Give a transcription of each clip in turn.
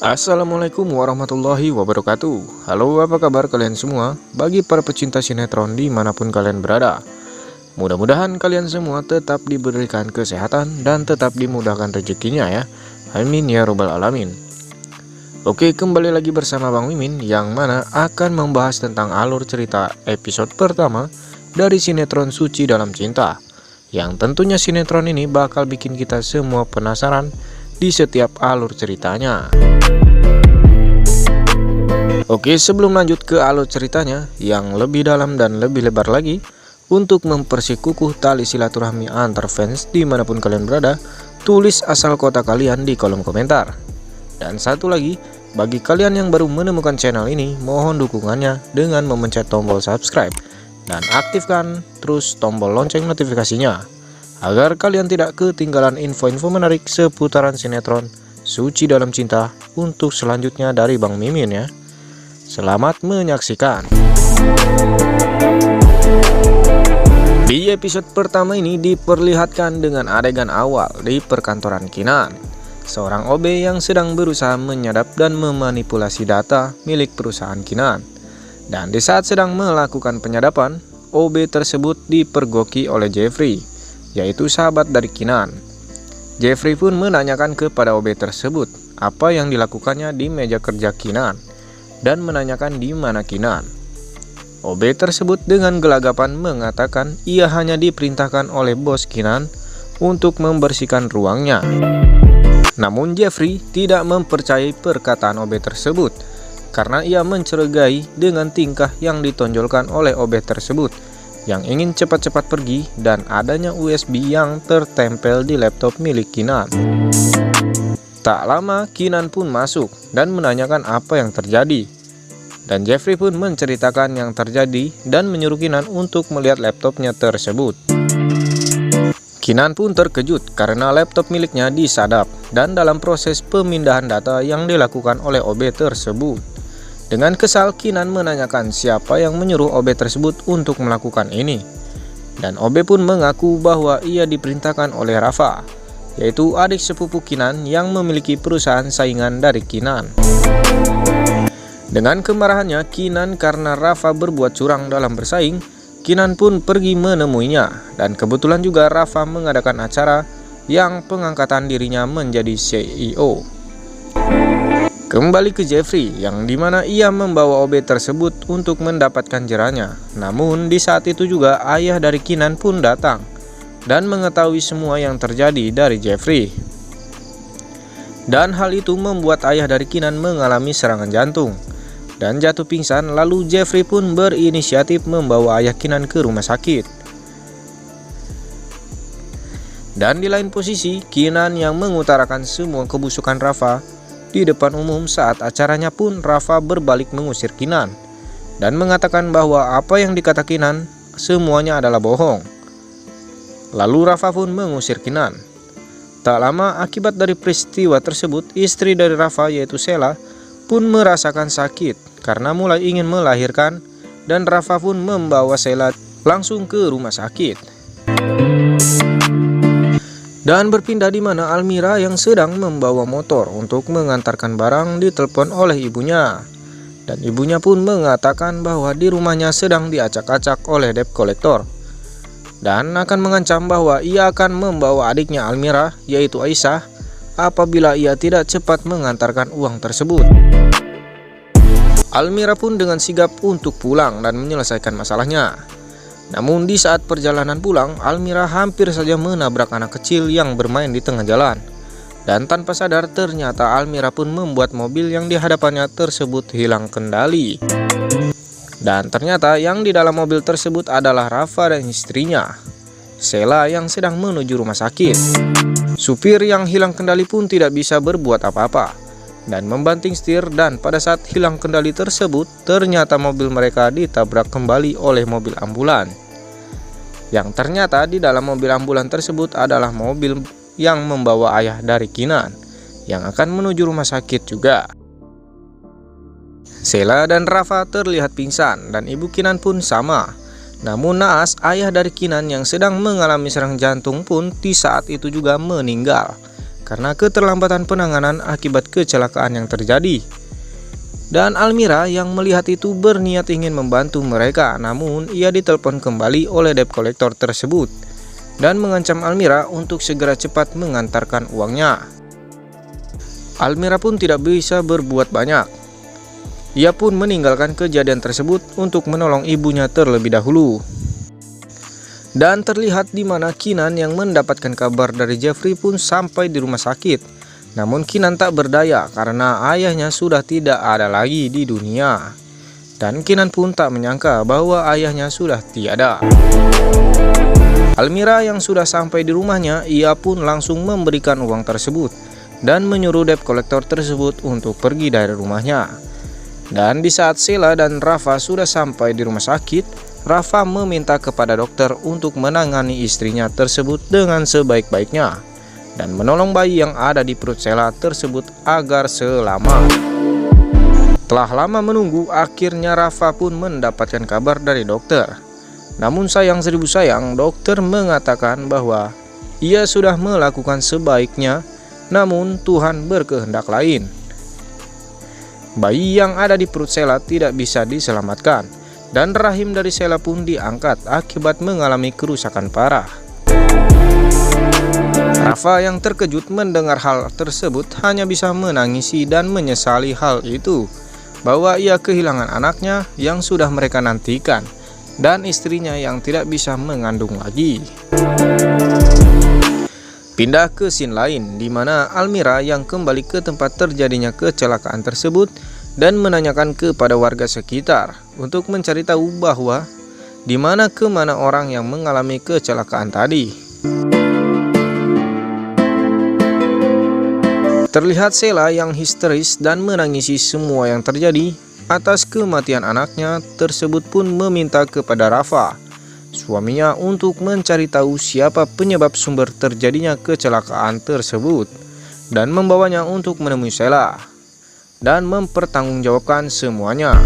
Assalamualaikum warahmatullahi wabarakatuh. Halo, apa kabar kalian semua? Bagi para pecinta sinetron dimanapun kalian berada, mudah-mudahan kalian semua tetap diberikan kesehatan dan tetap dimudahkan rezekinya ya. Amin ya robbal alamin. Oke, kembali lagi bersama Bang Mimin, yang mana akan membahas tentang alur cerita episode pertama dari sinetron Suci Dalam Cinta, yang tentunya sinetron ini bakal bikin kita semua penasaran di setiap alur ceritanya. Oke, sebelum lanjut ke alur ceritanya yang lebih dalam dan lebih lebar lagi, untuk mempersikukuh tali silaturahmi antar fans dimanapun kalian berada, tulis asal kota kalian di kolom komentar. Dan satu lagi, bagi kalian yang baru menemukan channel ini, mohon dukungannya dengan memencet tombol subscribe dan aktifkan terus tombol lonceng notifikasinya, agar kalian tidak ketinggalan info-info menarik seputaran sinetron Suci Dalam Cinta untuk selanjutnya dari Bang Mimin ya. Selamat menyaksikan. Di episode pertama ini diperlihatkan dengan adegan awal di perkantoran Kinan, seorang OB yang sedang berusaha menyadap dan memanipulasi data milik perusahaan Kinan. Dan di saat sedang melakukan penyadapan, OB tersebut dipergoki oleh Jeffrey, yaitu sahabat dari Kinan. Jeffrey pun menanyakan kepada OB tersebut apa yang dilakukannya di meja kerja Kinan dan menanyakan di mana Kinan. OB tersebut dengan gelagapan mengatakan ia hanya diperintahkan oleh bos Kinan untuk membersihkan ruangnya. Namun Jeffrey tidak mempercayai perkataan OB tersebut karena ia mencurigai dengan tingkah yang ditonjolkan oleh OB tersebut yang ingin cepat-cepat pergi dan adanya USB yang tertempel di laptop milik Kinan. Tak lama Kinan pun masuk dan menanyakan apa yang terjadi. Dan Jeffrey pun menceritakan yang terjadi dan menyuruh Kinan untuk melihat laptopnya tersebut. Kinan pun terkejut karena laptop miliknya disadap dan dalam proses pemindahan data yang dilakukan oleh OB tersebut. Dengan kesal, Kinan menanyakan siapa yang menyuruh OB tersebut untuk melakukan ini. Dan OB pun mengaku bahwa ia diperintahkan oleh Rafa, yaitu adik sepupu Kinan yang memiliki perusahaan saingan dari Kinan. Dengan kemarahannya Kinan karena Rafa berbuat curang dalam bersaing, Kinan pun pergi menemuinya. Dan kebetulan juga Rafa mengadakan acara yang pengangkatan dirinya menjadi CEO. Kembali ke Jeffrey, yang dimana ia membawa OB tersebut untuk mendapatkan jerahnya. Namun di saat itu juga ayah dari Kinan pun datang dan mengetahui semua yang terjadi dari Jeffrey. Dan hal itu membuat ayah dari Kinan mengalami serangan jantung dan jatuh pingsan. Lalu Jeffrey pun berinisiatif membawa ayah Kinan ke rumah sakit. Dan di lain posisi, Kinan yang mengutarakan semua kebusukan Rafa di depan umum saat acaranya pun Rafa berbalik mengusir Kinan dan mengatakan bahwa apa yang dikata Kinan semuanya adalah bohong. Lalu Rafa pun mengusir Kinan. Tak lama akibat dari peristiwa tersebut, istri dari Rafa yaitu Sheila pun merasakan sakit karena mulai ingin melahirkan, dan Rafa pun membawa Sheila langsung ke rumah sakit. Dan berpindah di mana Almira yang sedang membawa motor untuk mengantarkan barang ditelepon oleh ibunya. Dan ibunya pun mengatakan bahwa di rumahnya sedang diacak-acak oleh debt collector dan akan mengancam bahwa ia akan membawa adiknya Almira yaitu Aisyah apabila ia tidak cepat mengantarkan uang tersebut. Almira pun dengan sigap untuk pulang dan menyelesaikan masalahnya. Namun di saat perjalanan pulang, Almira hampir saja menabrak anak kecil yang bermain di tengah jalan. Dan tanpa sadar ternyata Almira pun membuat mobil yang di hadapannya tersebut hilang kendali. Dan ternyata yang di dalam mobil tersebut adalah Rafa dan istrinya, Sheila, yang sedang menuju rumah sakit. Supir yang hilang kendali pun tidak bisa berbuat apa-apa dan membanting setir, dan pada saat hilang kendali tersebut ternyata mobil mereka ditabrak kembali oleh mobil ambulan. Yang ternyata di dalam mobil ambulan tersebut adalah mobil yang membawa ayah dari Kinan yang akan menuju rumah sakit juga. Sheila dan Rafa terlihat pingsan dan ibu Kinan pun sama. Namun naas, ayah dari Kinan yang sedang mengalami serangan jantung pun di saat itu juga meninggal karena keterlambatan penanganan akibat kecelakaan yang terjadi. Dan Almira yang melihat itu berniat ingin membantu mereka, namun ia ditelepon kembali oleh debt collector tersebut dan mengancam Almira untuk segera cepat mengantarkan uangnya. Almira pun tidak bisa berbuat banyak. Ia pun meninggalkan kejadian tersebut untuk menolong ibunya terlebih dahulu. Dan terlihat di mana Kinan yang mendapatkan kabar dari Jeffrey pun sampai di rumah sakit. Namun Kinan tak berdaya karena ayahnya sudah tidak ada lagi di dunia. Dan Kinan pun tak menyangka bahwa ayahnya sudah tiada. Almira yang sudah sampai di rumahnya, ia pun langsung memberikan uang tersebut dan menyuruh debt collector tersebut untuk pergi dari rumahnya. Dan di saat Sheila dan Rafa sudah sampai di rumah sakit, Rafa meminta kepada dokter untuk menangani istrinya tersebut dengan sebaik-baiknya dan menolong bayi yang ada di perut Sheila tersebut agar selamat. Telah lama menunggu, akhirnya Rafa pun mendapatkan kabar dari dokter. Namun sayang seribu sayang, dokter mengatakan bahwa ia sudah melakukan sebaiknya, namun Tuhan berkehendak lain. Bayi yang ada di perut Sheila tidak bisa diselamatkan, dan rahim dari Sheila pun diangkat akibat mengalami kerusakan parah. Rafa yang terkejut mendengar hal tersebut hanya bisa menangisi dan menyesali hal itu, bahwa ia kehilangan anaknya yang sudah mereka nantikan dan istrinya yang tidak bisa mengandung lagi. Pindah ke scene lain di mana Almira yang kembali ke tempat terjadinya kecelakaan tersebut dan menanyakan kepada warga sekitar untuk mencari tahu bahwa di mana kemana orang yang mengalami kecelakaan tadi. Terlihat Sheila yang histeris dan menangisi semua yang terjadi atas kematian anaknya tersebut pun meminta kepada Rafa, suaminya, untuk mencari tahu siapa penyebab sumber terjadinya kecelakaan tersebut dan membawanya untuk menemui Sheila dan mempertanggungjawabkan semuanya.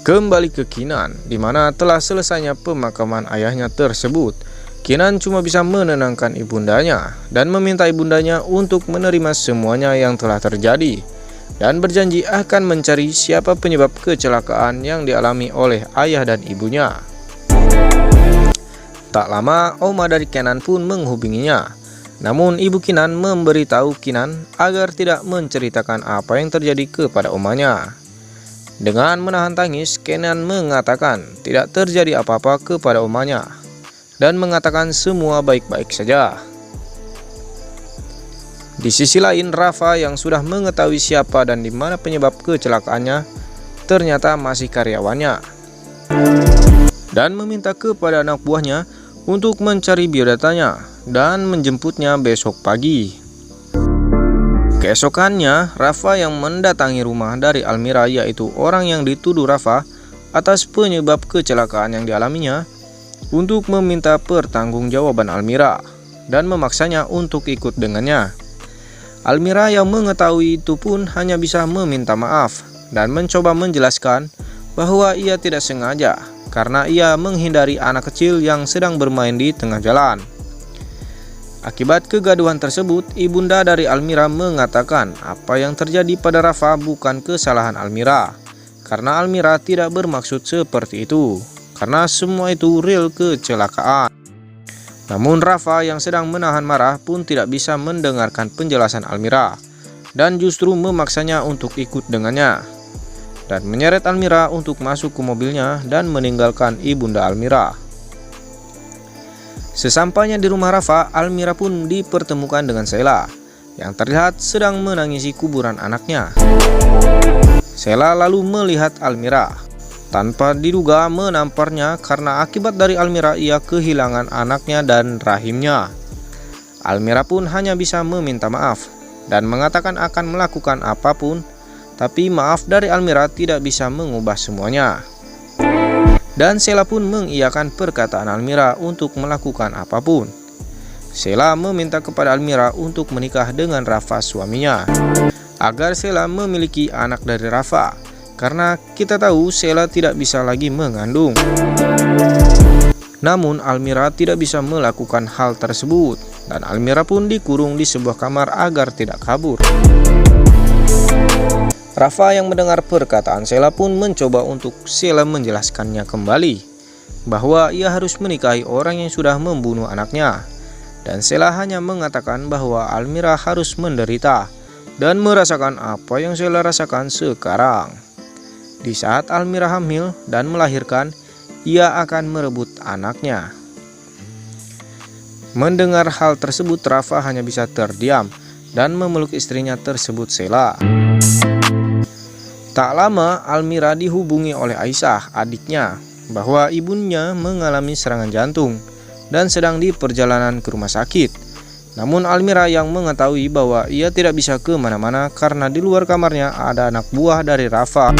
Kembali ke Kinan, di mana telah selesainya pemakaman ayahnya tersebut. Kinan cuma bisa menenangkan ibundanya dan meminta ibundanya untuk menerima semuanya yang telah terjadi dan berjanji akan mencari siapa penyebab kecelakaan yang dialami oleh ayah dan ibunya. Tak lama, oma dari Kenan pun menghubunginya. Namun ibu Kinan memberitahu Kinan agar tidak menceritakan apa yang terjadi kepada omanya. Dengan menahan tangis, Kenan mengatakan tidak terjadi apa-apa kepada omanya dan mengatakan semua baik-baik saja. Di sisi lain, Rafa yang sudah mengetahui siapa dan di mana penyebab kecelakaannya ternyata masih karyawannya dan meminta kepada anak buahnya untuk mencari biodatanya dan menjemputnya besok pagi. Keesokannya, Rafa yang mendatangi rumah dari Almira, yaitu orang yang dituduh Rafa atas penyebab kecelakaan yang dialaminya, untuk meminta pertanggungjawaban Almira dan memaksanya untuk ikut dengannya. Almira yang mengetahui itu pun hanya bisa meminta maaf dan mencoba menjelaskan bahwa ia tidak sengaja karena ia menghindari anak kecil yang sedang bermain di tengah jalan. Akibat kegaduhan tersebut, ibunda dari Almira mengatakan apa yang terjadi pada Rafa bukan kesalahan Almira, karena Almira tidak bermaksud seperti itu, karena semua itu real kecelakaan. Namun Rafa yang sedang menahan marah pun tidak bisa mendengarkan penjelasan Almira dan justru memaksanya untuk ikut dengannya dan menyeret Almira untuk masuk ke mobilnya dan meninggalkan ibunda Almira. Sesampainya di rumah Rafa, Almira pun dipertemukan dengan Sheila yang terlihat sedang menangisi kuburan anaknya. Sheila lalu melihat Almira tanpa diduga menamparnya karena akibat dari Almira ia kehilangan anaknya dan rahimnya. Almira pun hanya bisa meminta maaf dan mengatakan akan melakukan apapun, tapi maaf dari Almira tidak bisa mengubah semuanya. Dan Sheila pun mengiyakan perkataan Almira untuk melakukan apapun. Sheila meminta kepada Almira untuk menikah dengan Rafa suaminya, agar Sheila memiliki anak dari Rafa, karena kita tahu Sheila tidak bisa lagi mengandung. Namun Almira tidak bisa melakukan hal tersebut dan Almira pun dikurung di sebuah kamar agar tidak kabur. Rafa yang mendengar perkataan Sheila pun mencoba untuk Sheila menjelaskannya kembali bahwa ia harus menikahi orang yang sudah membunuh anaknya, dan Sheila hanya mengatakan bahwa Almira harus menderita dan merasakan apa yang Sheila rasakan sekarang. Di saat Almira hamil dan melahirkan, ia akan merebut anaknya. Mendengar hal tersebut, Rafa hanya bisa terdiam dan memeluk istrinya tersebut, Sheila. Tak lama, Almira dihubungi oleh Aisyah, adiknya, bahwa ibunya mengalami serangan jantung dan sedang di perjalanan ke rumah sakit. Namun Almira yang mengetahui bahwa ia tidak bisa kemana-mana karena di luar kamarnya ada anak buah dari Rafa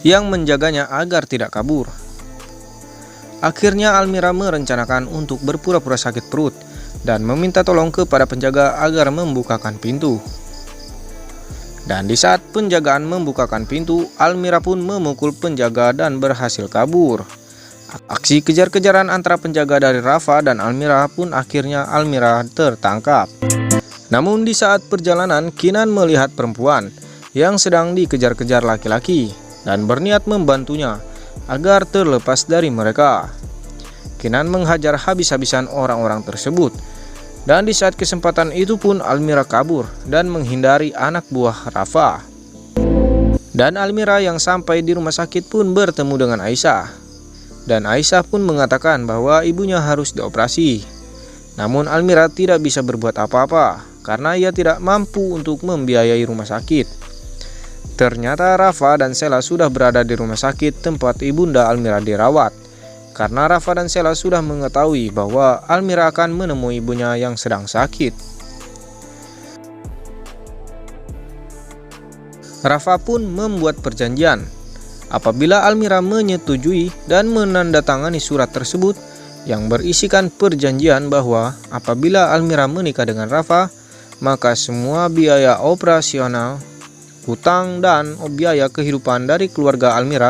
yang menjaganya agar tidak kabur. Akhirnya Almira merencanakan untuk berpura-pura sakit perut dan meminta tolong kepada penjaga agar membukakan pintu. Dan di saat penjagaan membukakan pintu, Almira pun memukul penjaga dan berhasil kabur. Aksi kejar-kejaran antara penjaga dari Rafa dan Almira pun akhirnya Almira tertangkap. Namun di saat perjalanan, Kinan melihat perempuan yang sedang dikejar-kejar laki-laki dan berniat membantunya agar terlepas dari mereka. Kinan menghajar habis-habisan orang-orang tersebut, dan di saat kesempatan itu pun Almira kabur dan menghindari anak buah Rafa. Dan Almira yang sampai di rumah sakit pun bertemu dengan Aisyah, dan Aisyah pun mengatakan bahwa ibunya harus dioperasi. Namun Almira tidak bisa berbuat apa-apa karena ia tidak mampu untuk membiayai rumah sakit. Ternyata Rafa dan Sheila sudah berada di rumah sakit tempat ibunda Almira dirawat, karena Rafa dan Sheila sudah mengetahui bahwa Almira akan menemui ibunya yang sedang sakit. Rafa pun membuat perjanjian. Apabila Almira menyetujui dan menandatangani surat tersebut yang berisikan perjanjian bahwa apabila Almira menikah dengan Rafa, maka semua biaya operasional, hutang, dan biaya kehidupan dari keluarga Almira